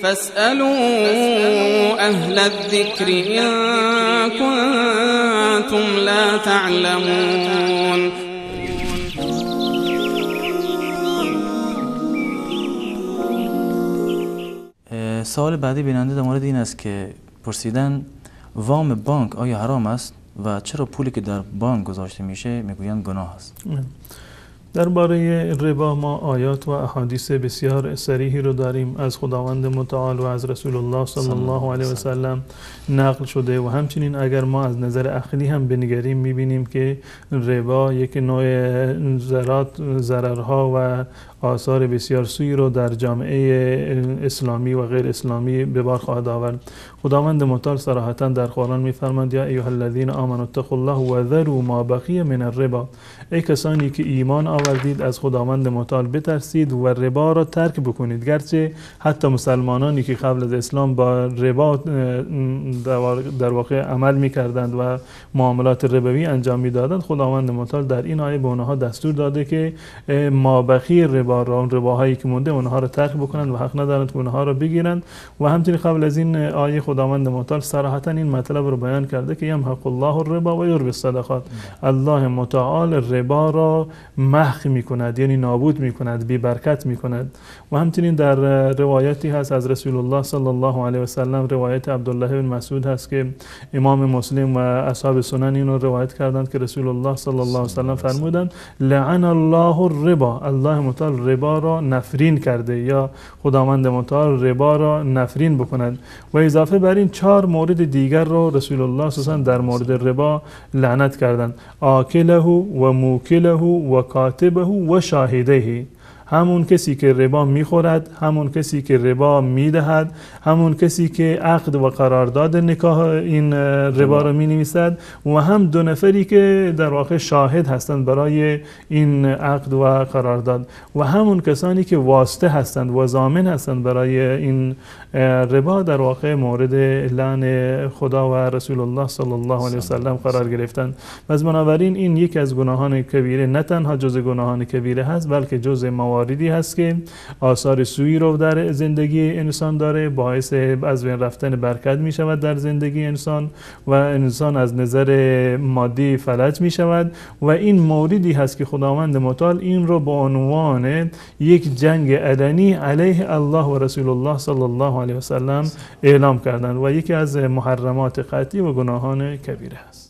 فاسألوا أهل الذكر إن كنتم لا تعلمون. سوال بعدی بیننده در مورد این است که پرسیدن وام بانک آیا حرام است و چرا پولی که در بانک گذاشته میشه میگویند گناه است؟ درباره ربا ما آیات و احادیث بسیار صریحی رو داریم از خداوند متعال و از رسول الله صلی الله علیه و سلم نقل شده و همچنین اگر ما از نظر عقلی هم بنگریم میبینیم که ربا یک نوع ضررها و آثار بسیار سوی رو در جامعه اسلامی و غیر اسلامی به بار خواهد آورد. خداوند متعال صراحتا در قرآن میفرماید یا ایها الذین آمنوا اتقوا الله و ذروا ما بقی من الربا، ای کسانی که ایمان آوردید از خداوند متعال بترسید و ربا را ترک بکنید. گرچه حتی مسلمانانی که قبل از اسلام با ربا در واقع عمل میکردند و معاملات ربوی انجام میدادند، خداوند متعال در این آیه به اونها دستور داده که مابقی رباهایی که مونده اونها را ترک بکنند و حق ندارند که اونها را بگیرند. و همچنین قبل از این آیه خداوند متعال صراحتا این مطلب رو بیان کرده که یمحق الله الربا و یربی الصدقات، الله متعال ربا را محو میکند، یعنی نابود میکند، بی برکت میکند. و همچنین در روایتی هست از رسول الله صلی الله علیه و سلم، روایت عبدالله بن مسعود هست که امام مسلم و اصحاب سنن اینو روایت کردند که رسول الله صلی الله علیه و سلم فرمودند لعن الله الربا، الله متعال ربا را نفرین کرده یا خداوند متعال ربا را نفرین بکند. و اضافه بر این 4 مورد دیگر رو رسول الله صلی الله علیه و سلم در مورد ربا لعنت کردند: آکله و موکله و کاتبه و شاهده، همون کسی که ربا میخورد، همون کسی که ربا میدهد، همون کسی که عقد و قرارداد نکاح این ربا را مینویسد و هم 2 نفری که در واقع شاهد هستند برای این عقد و قرارداد و همون کسانی که واسطه هستند و ضامن هستند برای این ربا در واقع مورد لعن خدا و رسول الله صلی الله علیه و سلم قرار گرفتند. و بنابراین این یک از گناهان کبیره، نه تنها جزء گناهان کبیره هست بلکه جزء مواردی هست که آثار سوئی رو در زندگی انسان داره، باعث از بین رفتن برکت می شود در زندگی انسان و انسان از نظر مادی فلج می شود. و این موردی هست که خداوند متعال این رو به عنوان یک جنگ علنی علیه الله و رسول الله صلی الله علیه و سلم اعلام کردند و یکی از محرمات قطعی و گناهان کبیره است.